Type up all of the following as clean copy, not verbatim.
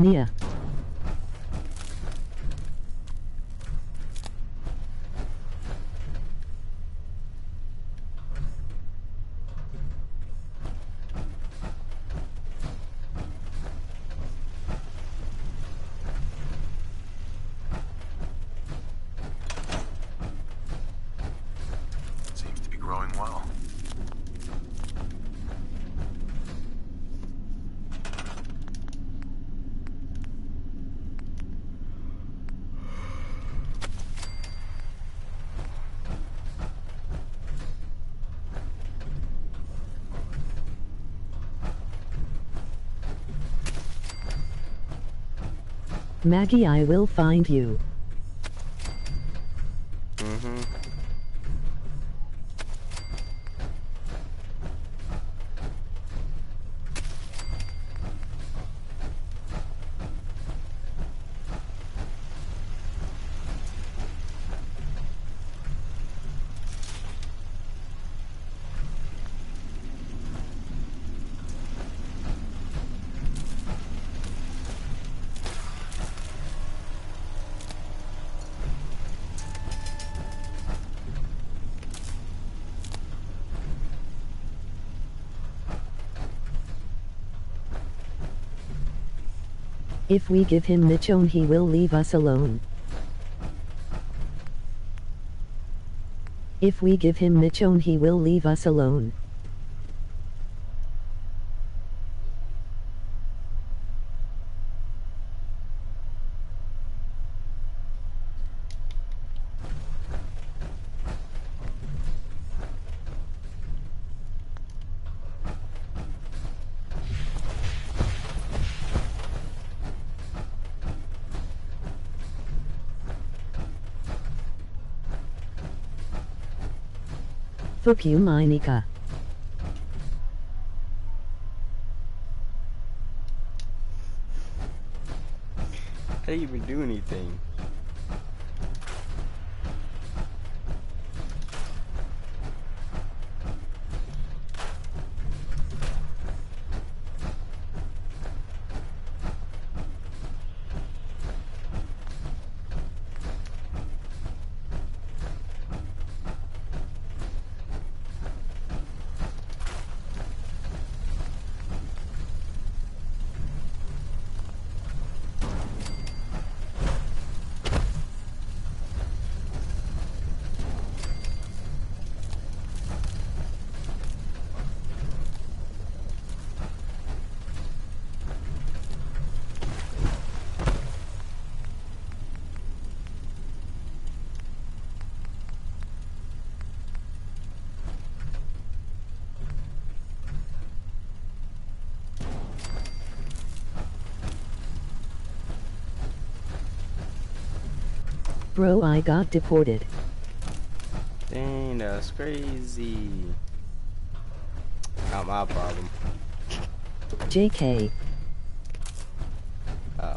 Nia. Seems to be growing well. Maggie, I will find you. Mm-hmm. If we give him Michonne, he will leave us alone. If we give him Michonne, he will leave us alone. Fuck you, Monica. I didn't even do anything. Bro, I got deported. Dang, that's crazy. Not my problem. JK. Oh.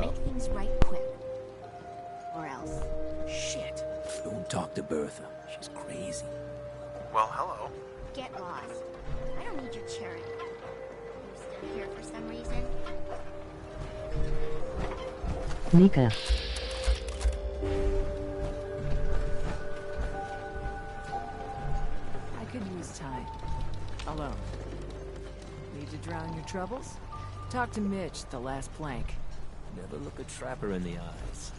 Make things right quick. Or else. Shit. Don't talk to Bertha. She's crazy. Well, hello. Get lost. I don't need your charity. You're still here for some reason? Nika. I could use time. Alone. Need to drown your troubles? Talk to Mitch at the last plank. Never look a trapper in the eyes.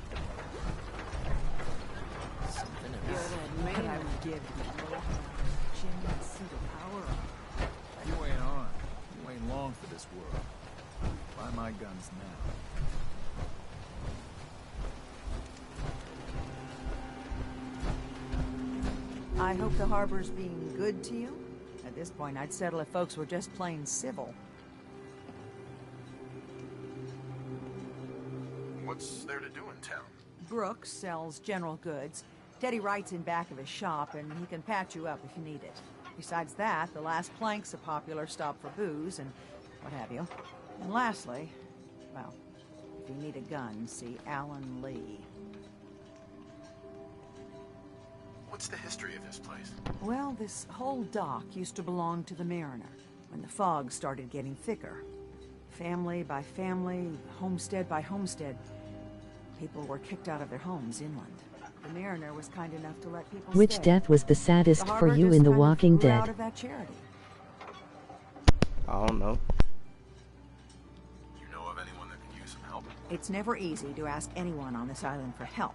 Something You're else. that man I would give you. Jimmy and see the power of. You ain't on. You ain't long for this world. Buy my guns now. I hope the harbor's being good to you. At this point, I'd settle if folks were just plain civil. What's there to do in town? Brooks sells general goods. Teddy Wright's in back of his shop, and he can patch you up if you need it. Besides that, the Last Plank's a popular stop for booze and what have you. And lastly, well, if you need a gun, see Alan Lee. What's the history of this place? Well, this whole dock used to belong to the Mariner when the fog started getting thicker. Family by family, homestead by homestead, people were kicked out of their homes inland. The Mariner was kind enough to let people Which stay. death was the saddest The for harbor you just in The kind of Walking grew out Dead? of that charity. I don't know. You know of anyone that could use some help? It's never easy to ask anyone on this island for help,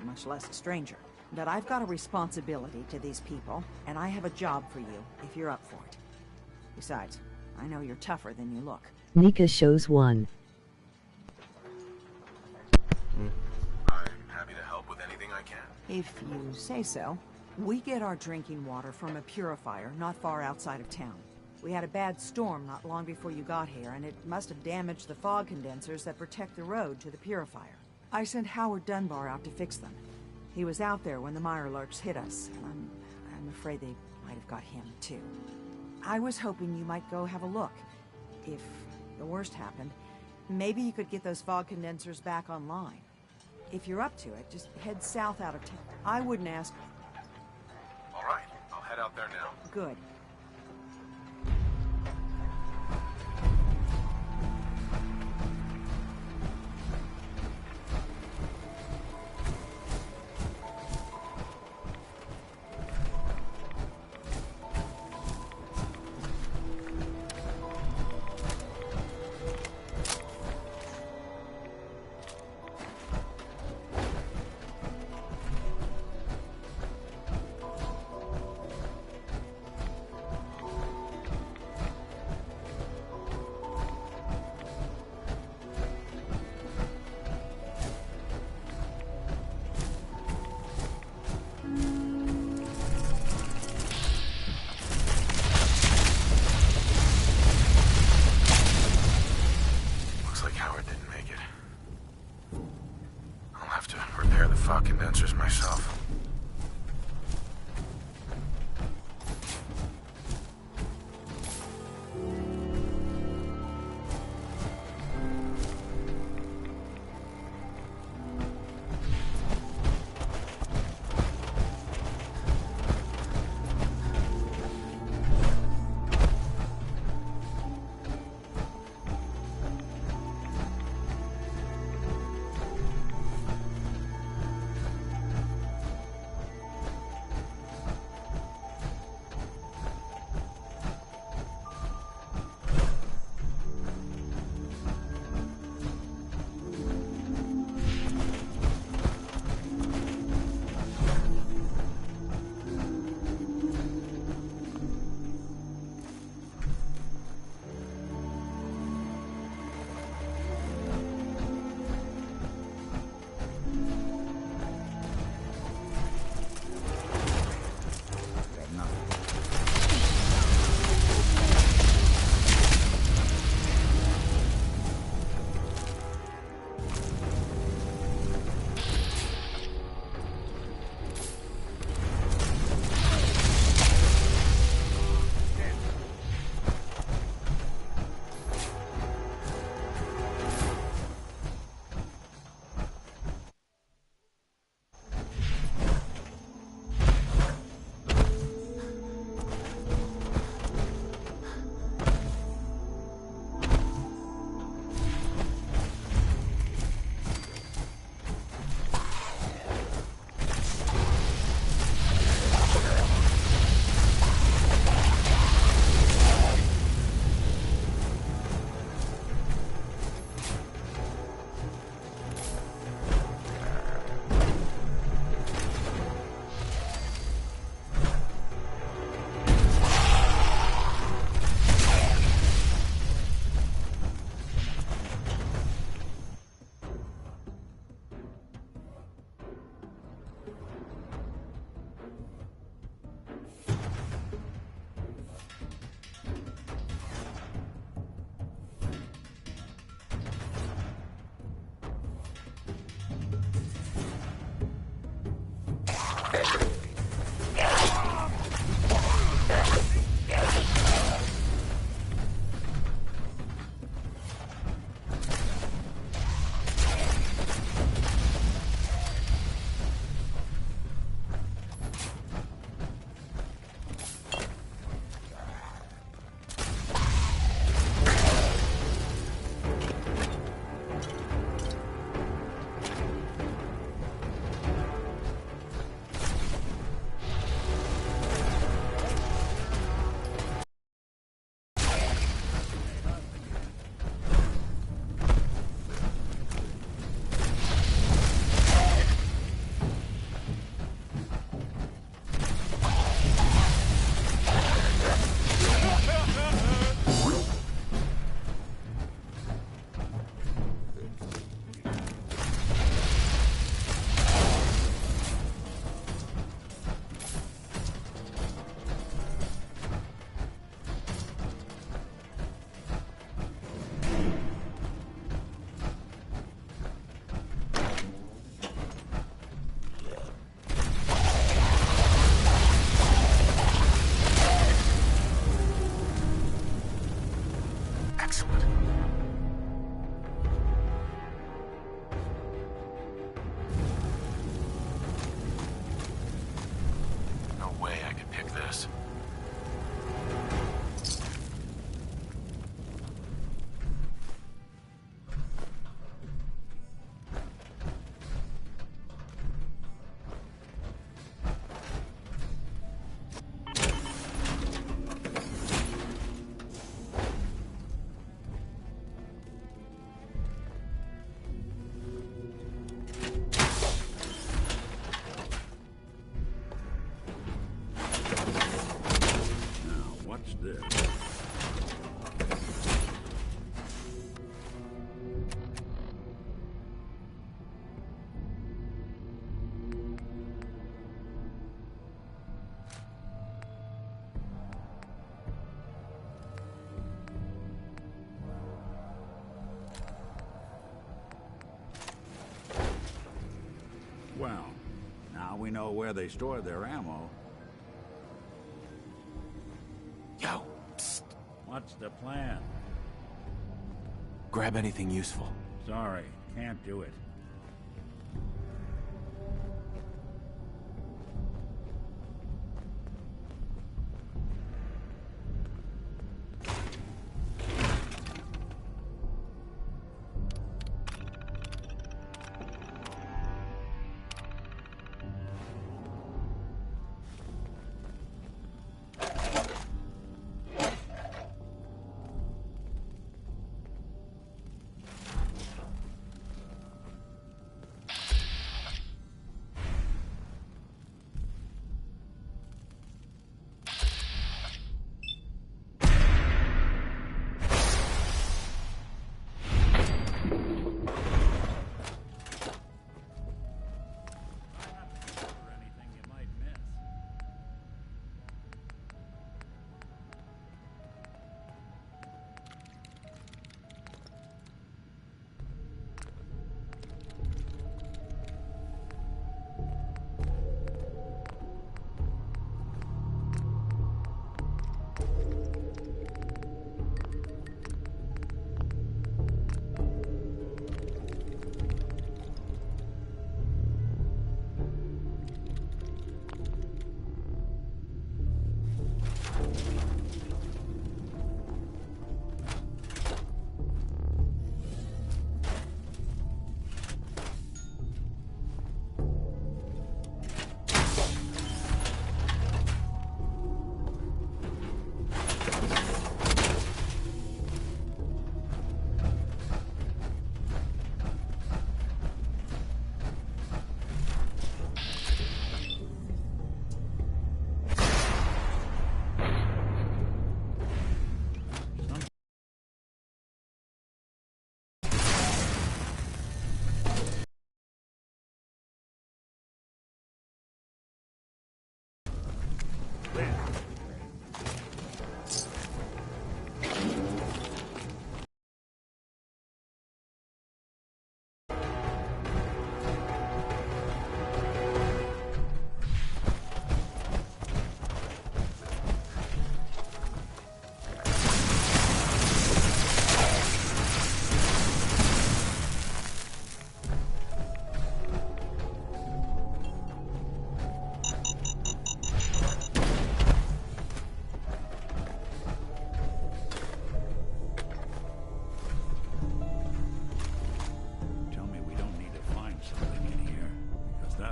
much less a stranger. But I've got a responsibility to these people, and I have a job for you if you're up for it. Besides, I know you're tougher than you look. Nika shows 1. I'm happy to help with anything I can. If you say so. We get our drinking water from a purifier not far outside of town. We had a bad storm not long before you got here, and it must have damaged the fog condensers that protect the road to the purifier. I sent Howard Dunbar out to fix them. He was out there when the Mirelurks hit us, and I'm afraid they might have got him, too. I was hoping you might go have a look. If the worst happened, maybe you could get those fog condensers back online. If you're up to it, just head south out of town. I wouldn't ask. All right, I'll head out there now. Good. fog condensers myself. Well, now we know where they store their ammo. Yo, psst. What's the plan? Grab anything useful. Sorry, can't do it.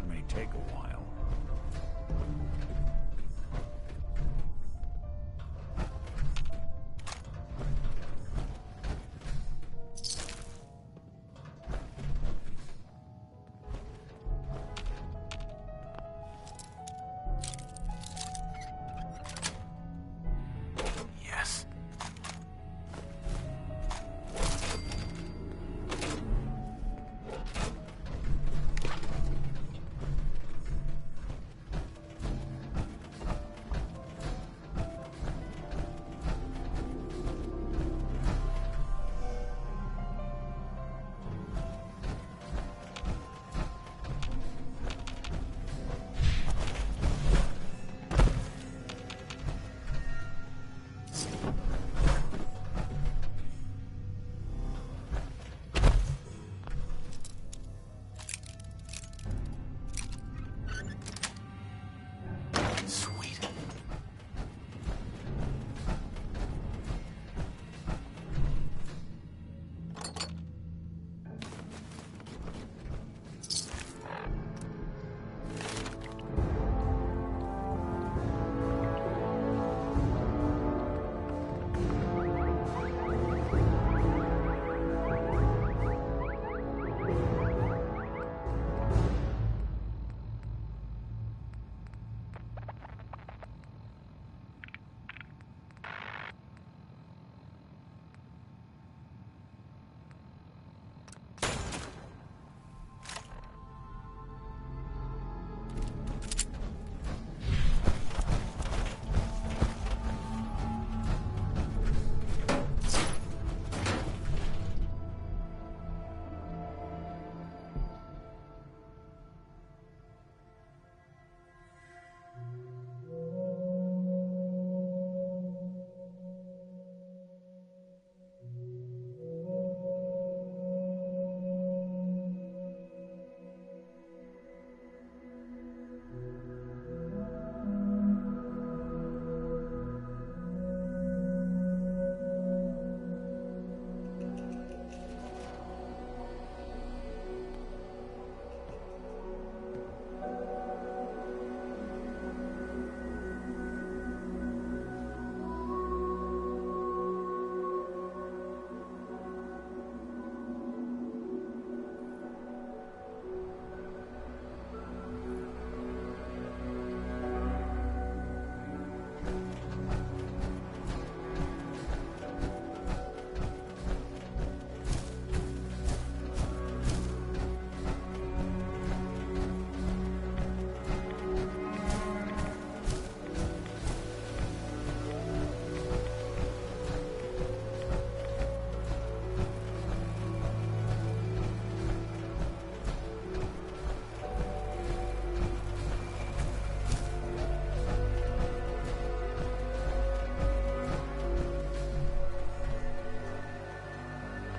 that may take a while. Yes. Sweet.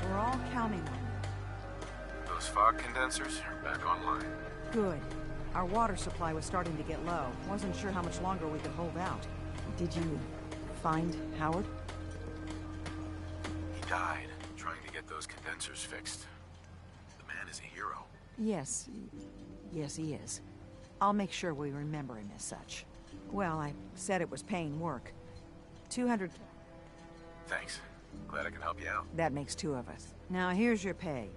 We're all counting on you. Those fog condensers are back online. Good. Our water supply was starting to get low. Wasn't sure how much longer we could hold out. Did you find Howard? He died trying to get those condensers fixed. The man is a hero. Yes. Yes, he is. I'll make sure we remember him as such. Well, I said it was paying work. 200... Thanks. Glad I can help you out. That makes 2 of us. Now, here's your pay.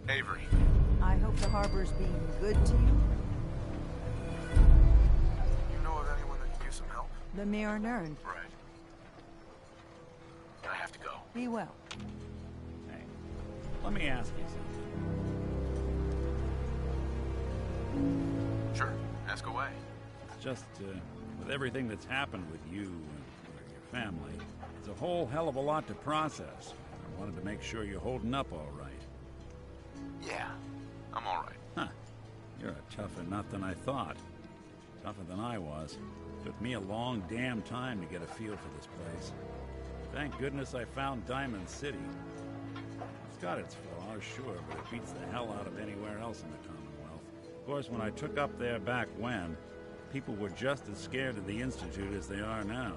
Avery. I hope the harbor's being good to you. You know of anyone that could use some help? The Mirror Nern. Right. I have to go. Be well. Hey, let me ask you something. Sure. Ask away. Just, with everything that's happened with you and your family, it's a whole hell of a lot to process. I wanted to make sure you're holding up all right. Yeah, I'm all right. Huh. You're a tougher nut than I thought. Tougher than I was. Took me a long damn time to get a feel for this place. Thank goodness I found Diamond City. It's got its flaws, sure, but it beats the hell out of anywhere else in the Commonwealth. Of course, when I took up there back when, people were just as scared of the Institute as they are now.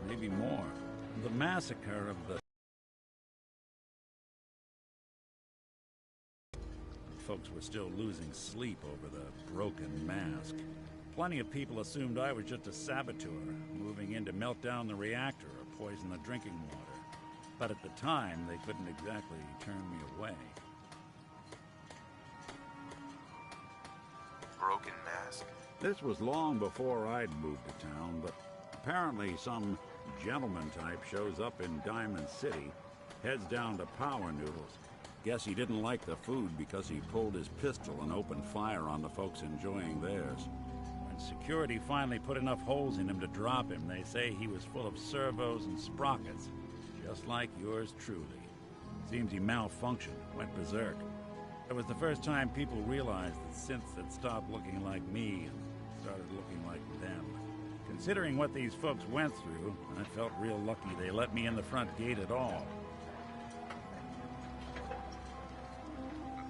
Maybe more. The massacre of the folks were still losing sleep over the broken mask. Plenty of people assumed I was just a saboteur, moving in to melt down the reactor or poison the drinking water. But at the time, they couldn't exactly turn me away. Broken mask? This was long before I'd moved to town, but apparently some gentleman type shows up in Diamond City, heads down to Power Noodles. Guess he didn't like the food because he pulled his pistol and opened fire on the folks enjoying theirs. When security finally put enough holes in him to drop him, they say he was full of servos and sprockets, just like yours truly. Seems he malfunctioned, went berserk. It was the first time people realized that synths had stopped looking like me and started looking like them. Considering what these folks went through, I felt real lucky they let me in the front gate at all.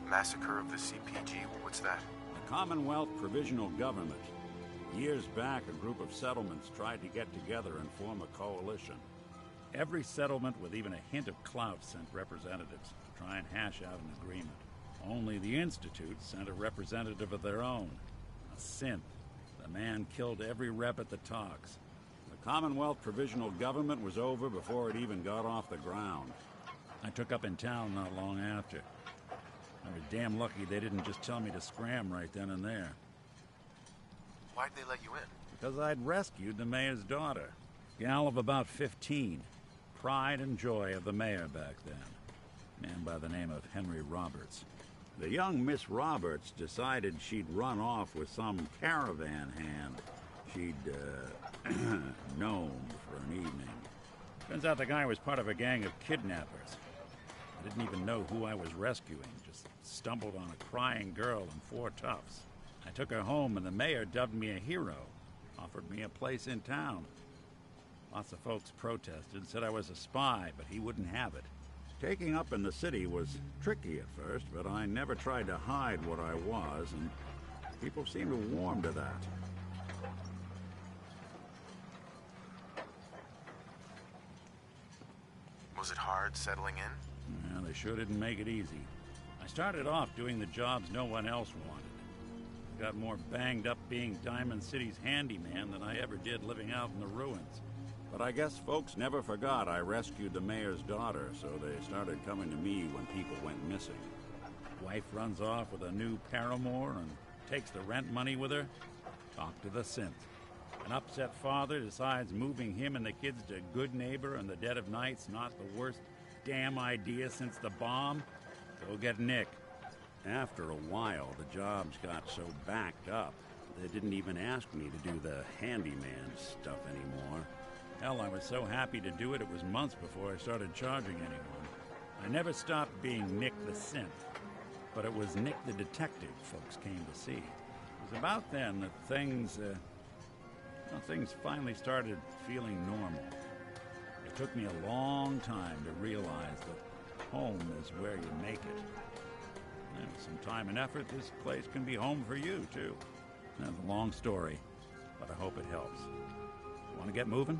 Massacre of the CPG? What's that? The Commonwealth Provisional Government. Years back, a group of settlements tried to get together and form a coalition. Every settlement with even a hint of clout sent representatives to try and hash out an agreement. Only the Institute sent a representative of their own, a synth. The man killed every rep at the talks. The Commonwealth Provisional Government was over before it even got off the ground. I took up in town not long after. I was damn lucky they didn't just tell me to scram right then and there. Why'd they let you in? Because I'd rescued the mayor's daughter. Gal of about 15. Pride and joy of the mayor back then. Man by the name of Henry Roberts. The young Miss Roberts decided she'd run off with some caravan hand she'd, known for an evening. Turns out the guy was part of a gang of kidnappers. I didn't even know who I was rescuing, just stumbled on a crying girl and 4 toughs. I took her home and the mayor dubbed me a hero, offered me a place in town. Lots of folks protested, said I was a spy, but he wouldn't have it. Taking up in the city was tricky at first, but I never tried to hide what I was, and people seemed to warm to that. Was it hard settling in? Yeah, they sure didn't make it easy. I started off doing the jobs no one else wanted. I got more banged up being Diamond City's handyman than I ever did living out in the ruins. But I guess folks never forgot I rescued the mayor's daughter, so they started coming to me when people went missing. Wife runs off with a new paramour and takes the rent money with her. Talk to the synth. An upset father decides moving him and the kids to Good Neighbor in the dead of night's not the worst damn idea since the bomb. Go get Nick. After a while, the jobs got so backed up, they didn't even ask me to do the handyman stuff anymore. Hell, I was so happy to do it, it was months before I started charging anyone. I never stopped being Nick the Synth, but it was Nick the Detective folks came to see. It was about then that things finally started feeling normal. It took me a long time to realize that home is where you make it. And with some time and effort, this place can be home for you, too. That's a long story, but I hope it helps. Want to get moving?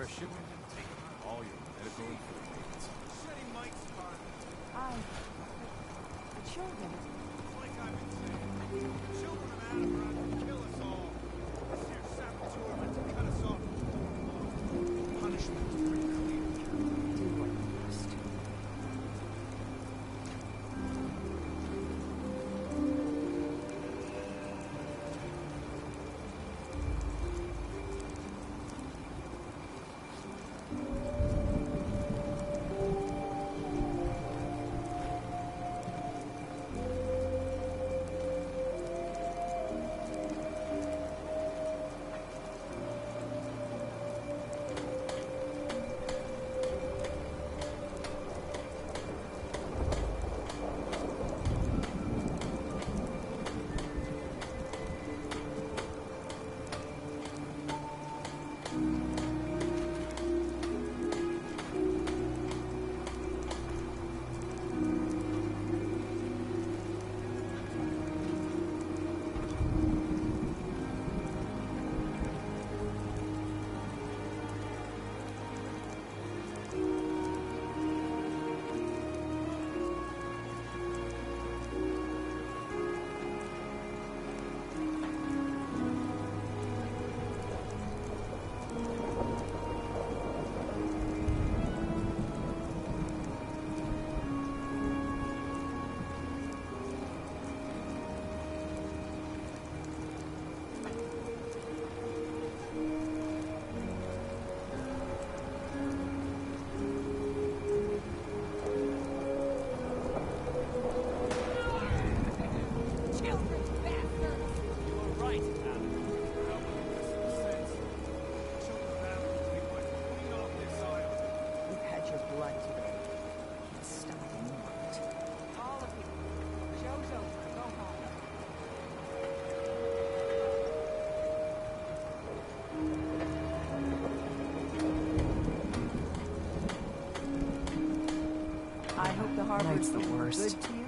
shipment and take all your medical equipment. The children. Children of Adam are out to kill us all. This here saboteur meant to cut us off. Punishment is pretty clear. Do what you must. I hope the harbor's the worst. good to you.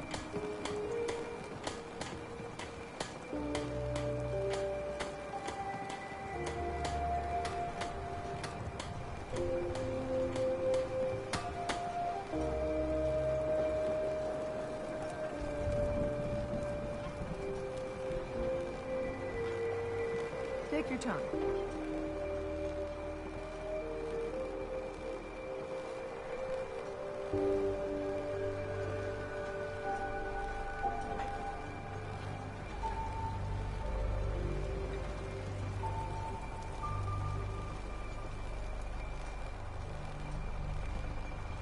Take your time.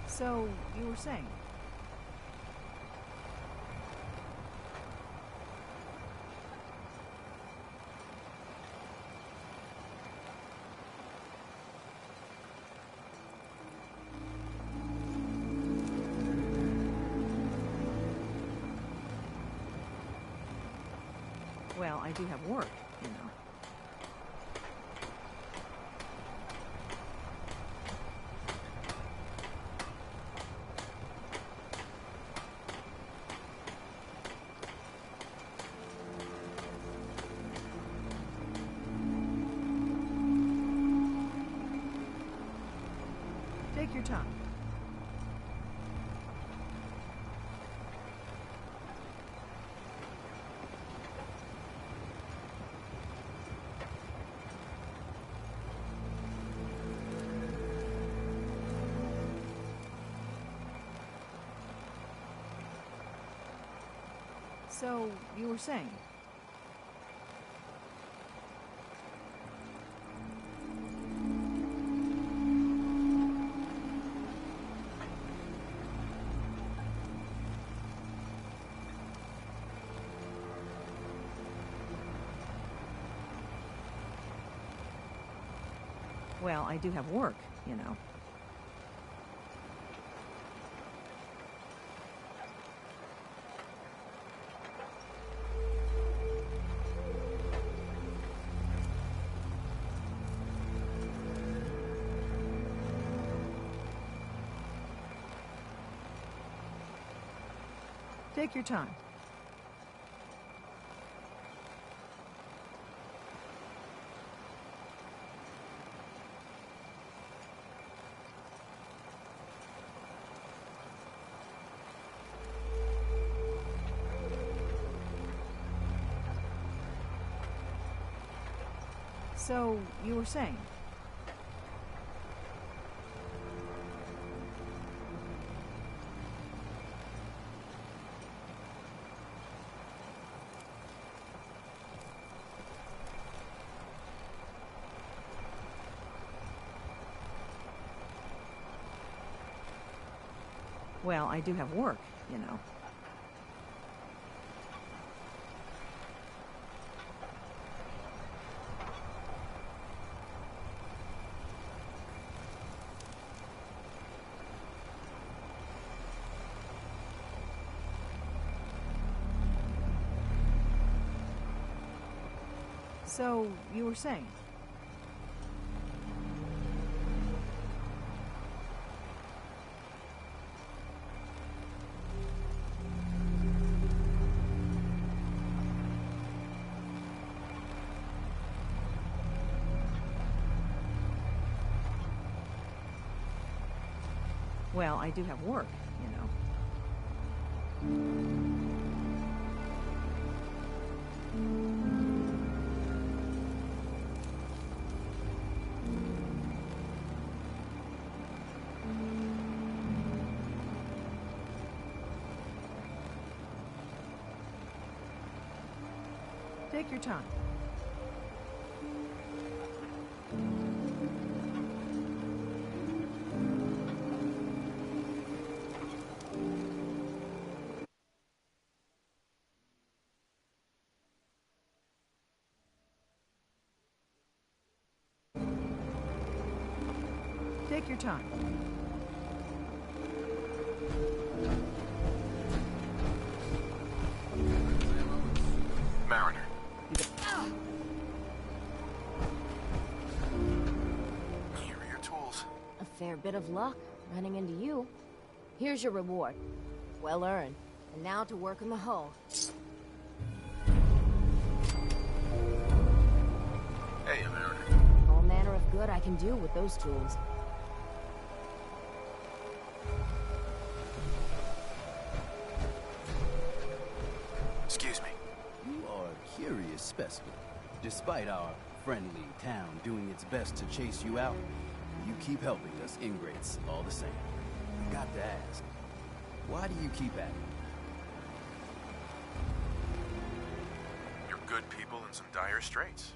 So, you were saying? Well, I do have work, you know. Take your time. So, you were saying? Well, I do have work, you know. Take your time. So, you were saying? Well, I do have work, you know. So, you were saying? Well, I do have work, you know. Take your time. Take your time. Mariner. Here are your tools. A fair bit of luck running into you. Here's your reward. Well earned. And now to work in the hull. Hey, Mariner. All manner of good I can do with those tools. Excuse me. You are a curious specimen. Despite our friendly town doing its best to chase you out, you keep helping us ingrates all the same. I got to ask, why do you keep at it? You're good people in some dire straits.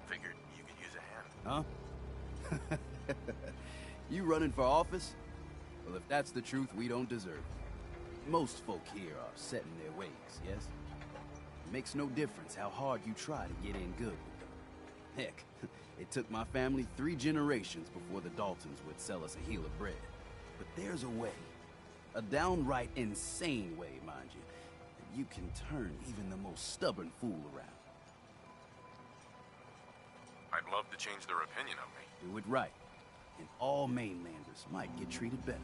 Figured you could use a hand. Huh? You running for office? Well, if that's the truth, we don't deserve it. Most folk here are set in their ways, yes? It makes no difference how hard you try to get in good with them. Heck, it took my family 3 generations before the Daltons would sell us a heel of bread. But there's a way. A downright insane way, mind you, that you can turn even the most stubborn fool around. I'd love to change their opinion of me. Do it right, and all mainlanders might get treated better.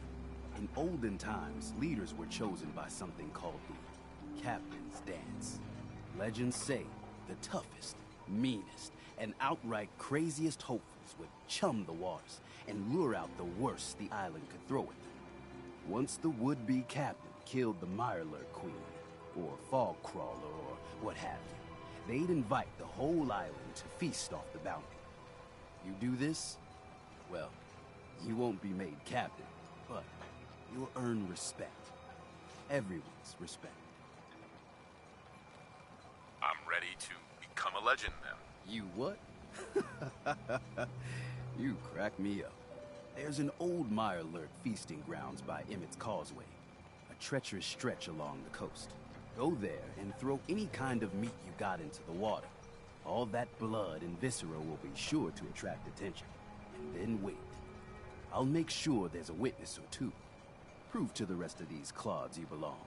In olden times, leaders were chosen by something called the Captain's Dance. Legends say the toughest, meanest, and outright craziest hopefuls would chum the waters and lure out the worst the island could throw at them. Once the would-be captain killed the Mirelurk Queen, or Fog Crawler, or what have you, they'd invite the whole island to feast off the bounty. You do this, well, you won't be made captain, but you'll earn respect. Everyone's respect. I'm ready to become a legend then. You what? You crack me up. There's an old Mirelurk feasting grounds by Emmett's Causeway, a treacherous stretch along the coast. Go there and throw any kind of meat you got into the water. All that blood and viscera will be sure to attract attention. And then wait. I'll make sure there's a witness or two. Prove to the rest of these clods you belong.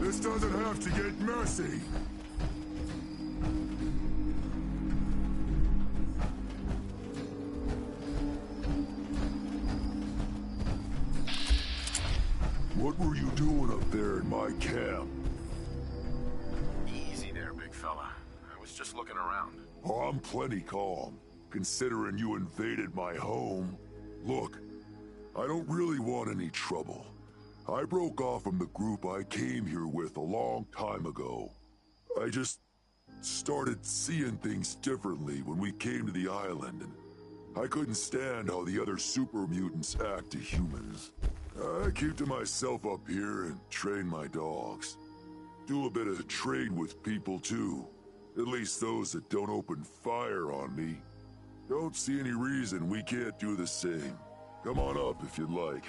This doesn't have to get messy. What were you doing up there in my camp? Easy there, big fella. I was just looking around. Oh, I'm plenty calm, considering you invaded my home. Look, I don't really want any trouble. I broke off from the group I came here with a long time ago. I just started seeing things differently when we came to the island, and I couldn't stand how the other super mutants act to humans. I keep to myself up here and train my dogs. Do a bit of trade with people too. At least those that don't open fire on me. Don't see any reason we can't do the same. Come on up if you'd like.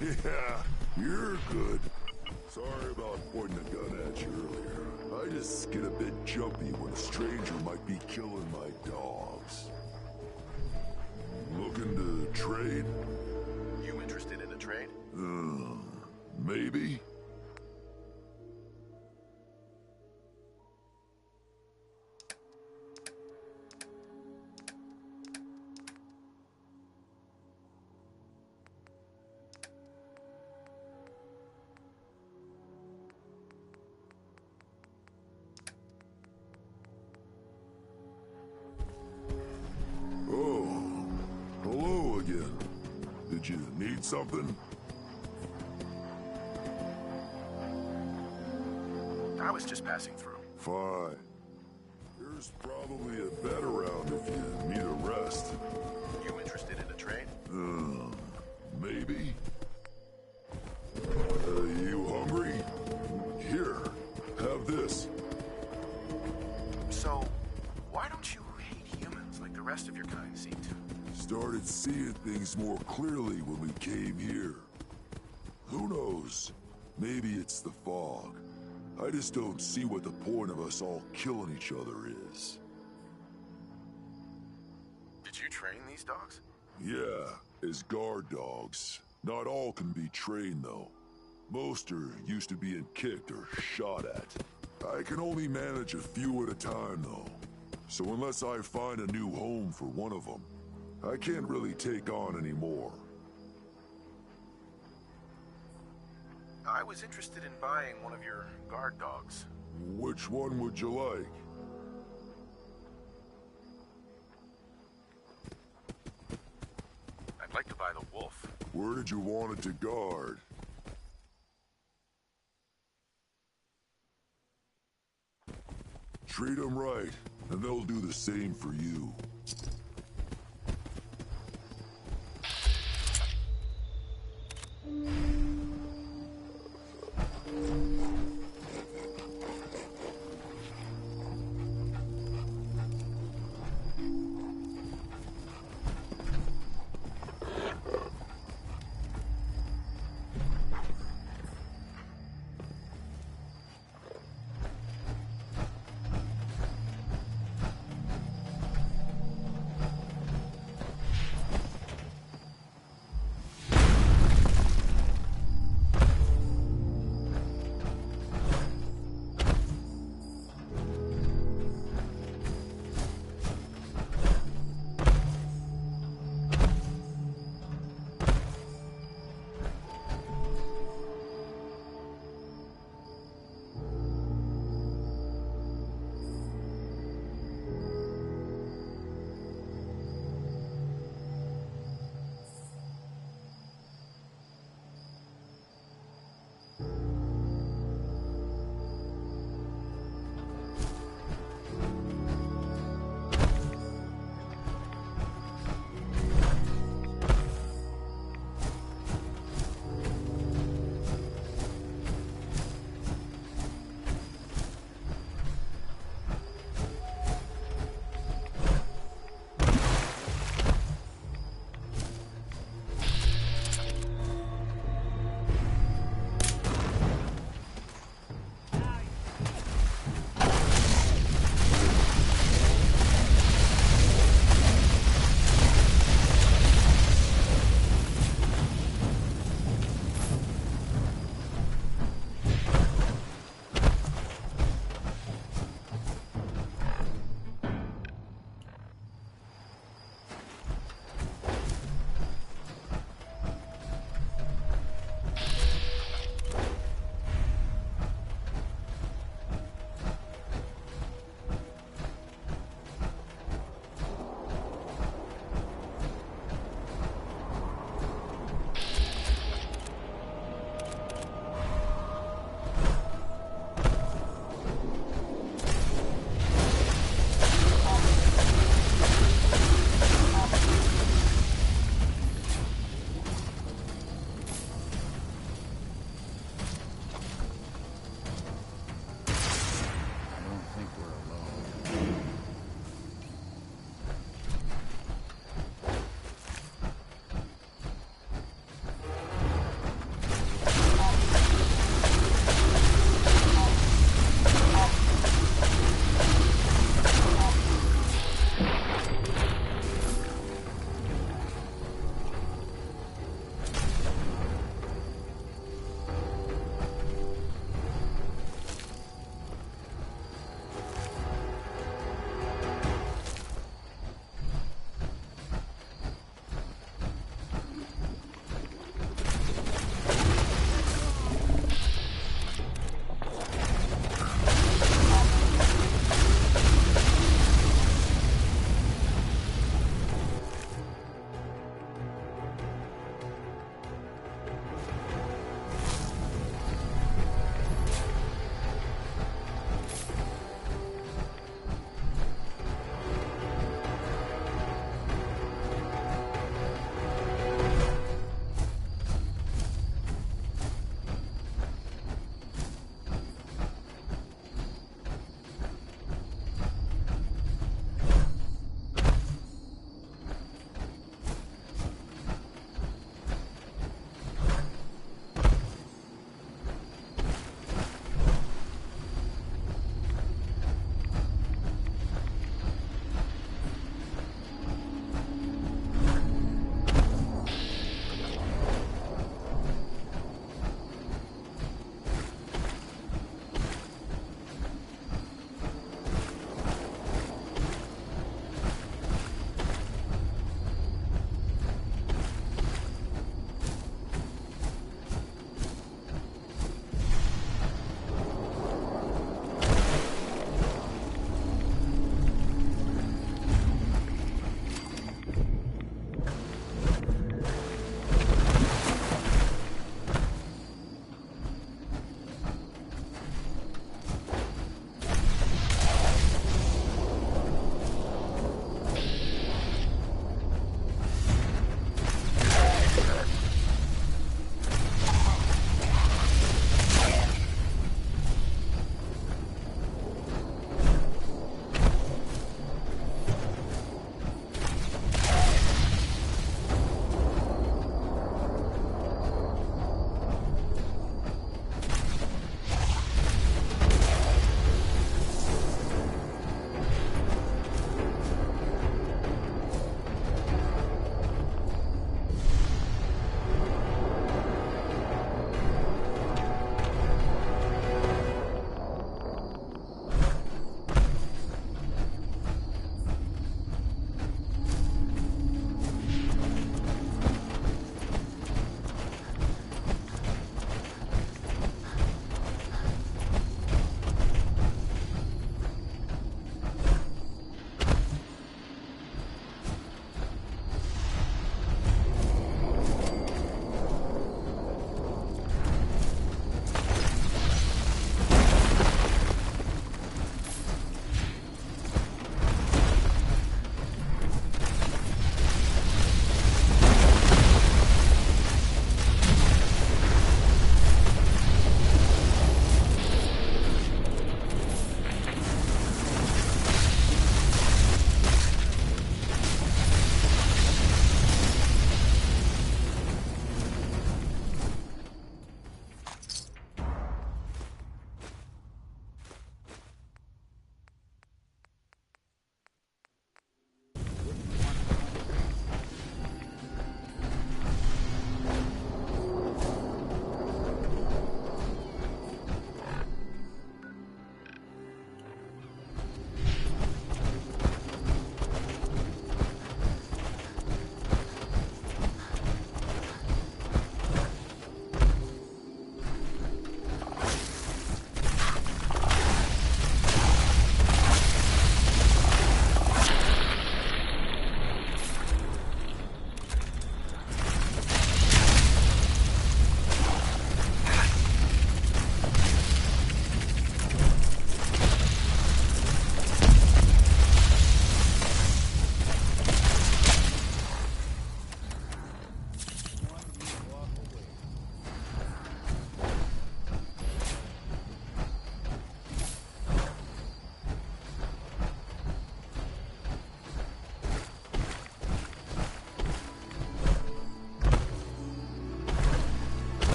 Yeah, you're good. Sorry about pointing a gun at you earlier. I just get a bit jumpy when a stranger might be killing my dogs. Looking to trade? You interested in a trade? Maybe? Did you need something? I was just passing through. Fine. There's probably a bed around if you need a rest. You interested in a trade? Maybe. You hungry? Here, have this. So, why don't you hate humans like the rest of your kind seem to? Started seeing things more clearly when we came here. Who knows? Maybe it's the fog. I just don't see what the point of us all killing each other is. Did you train these dogs? Yeah, as guard dogs. Not all can be trained, though. Most are used to being kicked or shot at. I can only manage a few at a time, though. So unless I find a new home for one of them, I can't really take on any more. I was interested in buying one of your guard dogs. Which one would you like? I'd like to buy the wolf. Where did you want it to guard? Treat them right, and they'll do the same for you.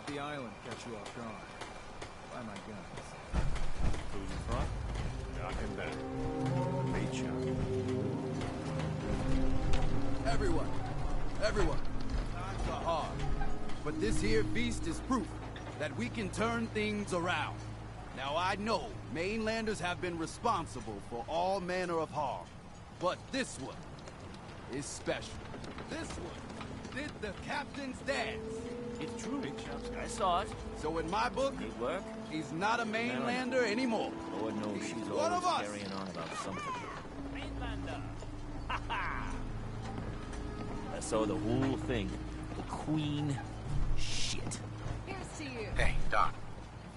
let the island catch you off guard. Buy my guns. Food in front, dock in back. Bait shop. Everyone, times are hard. But this here feast is proof that we can turn things around. Now I know mainlanders have been responsible for all manner of harm, but this one is special. This one did the captain's dance. It's true. I saw it. So in my book, he's not a mainlander anymore. Lord knows she's one of always us. carrying on about something. Mainlander! Ha ha! I saw the whole thing. The Queen... shit. Here's to you. Hey, Doc.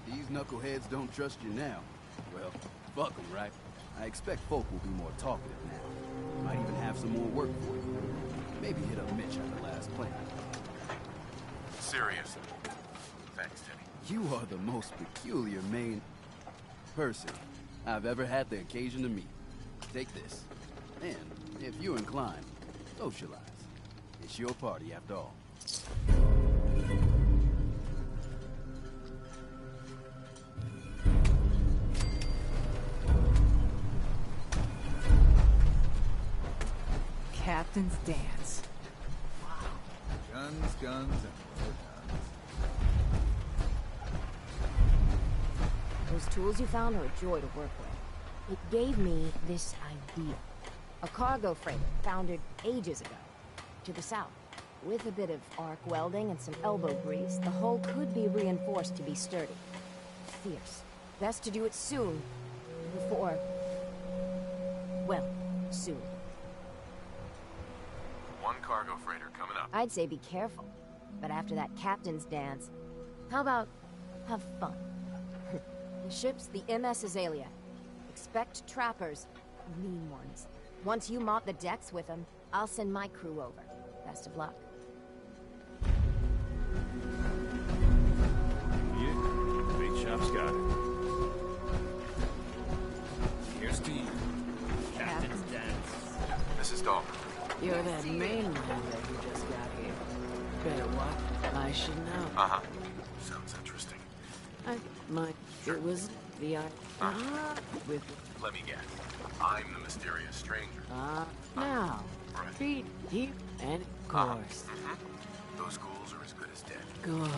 These knuckleheads don't trust you now. Well, fuck them, right? I expect folk will be more talkative now. Might even have some more work for you. Maybe hit up Mitch at the last plant. Seriously. Thanks, Teddy. You are the most peculiar main person I've ever had the occasion to meet. Take this. And, if you're inclined, socialize. It's your party after all. Captain's dance. Guns, guns, and more guns. Those tools you found are a joy to work with. It gave me this idea. A cargo freighter founded ages ago. To the south. With a bit of arc welding and some elbow grease, the hull could be reinforced to be sturdy. Fierce. Best to do it soon. Before... well, soon. One cargo freighter coming up. I'd say be careful. But after that captain's dance, how about have fun? The ship's the MS Azalea. Expect trappers, mean ones. Once you mop the decks with them, I'll send my crew over. Best of luck. Yeah, bait shop's got it. Here's to you. Captain's dance. This is Dalton. You're that mainlander who just got here. Better what? I should know. Uh-huh. Sounds interesting. It was the with... Let me guess. I'm the mysterious stranger. Now. Right. Feet deep and of course. Those ghouls are as good as dead. Good.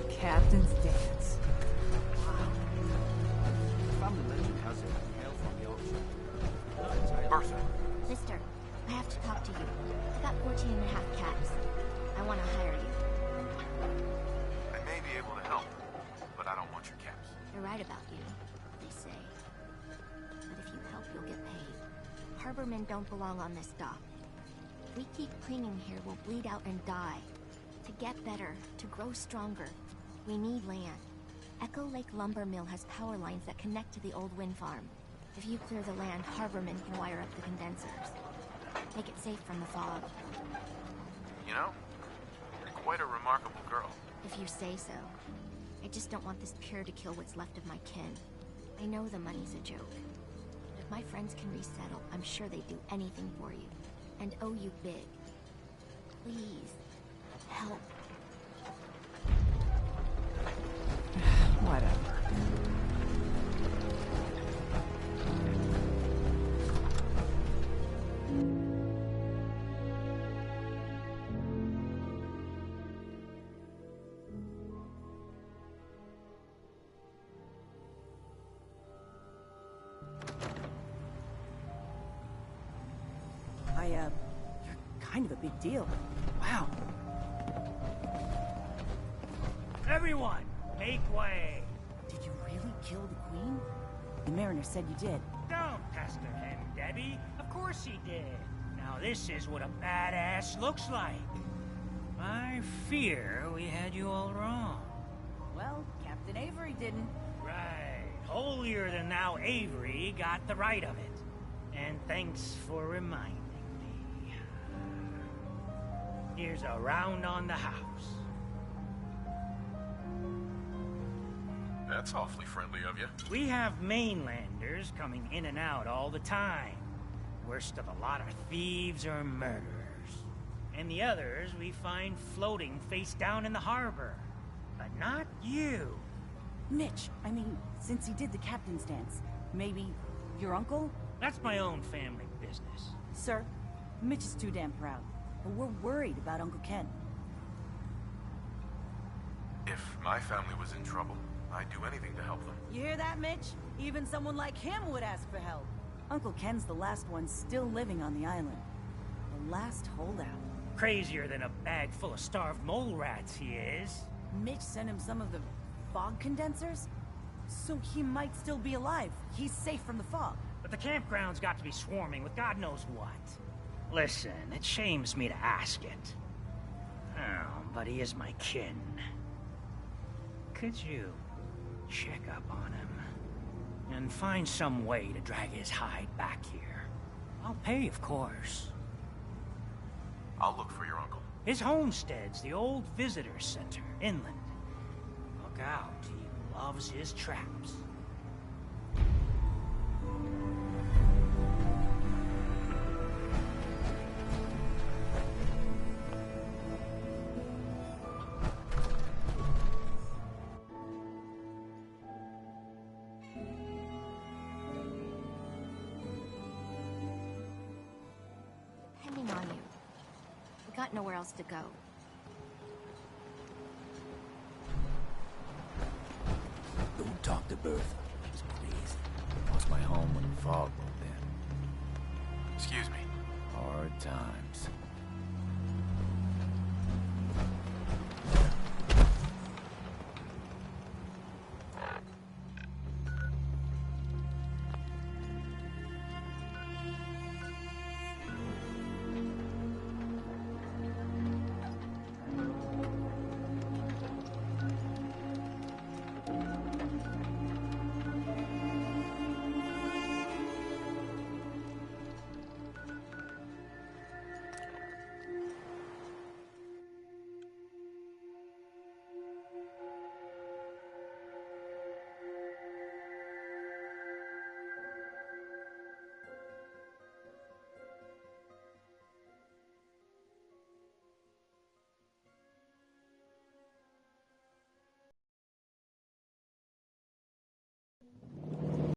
Captain's dance. From the legend has it, hail from the ocean. Bertha. Mister, I have to talk to you. I got 14 and a half cats. I want to hire you. I may be able to help, but I don't want your caps. They're right about you, they say. But if you help, you'll get paid. Harbormen don't belong on this dock. If we keep clinging here, we'll bleed out and die. To get better, to grow stronger, we need land. Echo Lake Lumber Mill has power lines that connect to the old wind farm. If you clear the land, Harbormen can wire up the condensers. Make it safe from the fog. You know, you're quite a remarkable girl. If you say so. I just don't want this pier to kill what's left of my kin. I know the money's a joke. But if my friends can resettle, I'm sure they'd do anything for you. And owe you big. Please, help. Whatever. You're kind of a big deal. Wow. Everyone, make way! Did you really kill the queen? The mariner said you did. Don't pester him, Debbie. Of course he did. Now this is what a badass looks like. I fear we had you all wrong. Well, Captain Avery didn't. Right. Holier than thou Avery got the right of it. And thanks for reminding me. Here's a round on the house. That's awfully friendly of you. We have mainlanders coming in and out all the time. Worst of a lot are thieves or murderers. And the others we find floating face down in the harbor. But not you. Mitch, I mean, since he did the captain's dance, maybe your uncle? That's my own family business. Sir, Mitch is too damn proud. But we're worried about Uncle Ken. If my family was in trouble, I'd do anything to help them. You hear that, Mitch? Even someone like him would ask for help. Uncle Ken's the last one still living on the island. The last holdout. Crazier than a bag full of starved mole rats, he is. Mitch sent him some of the fog condensers? So he might still be alive. He's safe from the fog. But the campground's got to be swarming with God knows what. Listen, it shames me to ask it. Oh, but he is my kin. Could you check up on him? And find some way to drag his hide back here. I'll pay, of course. I'll look for your uncle. His homestead's the old visitor center, inland. Look out, he loves his traps. Depending on you. We got nowhere else to go. Don't talk to Bertha. She's crazy. Lost my home when the fog moved in. Excuse me. Hard times.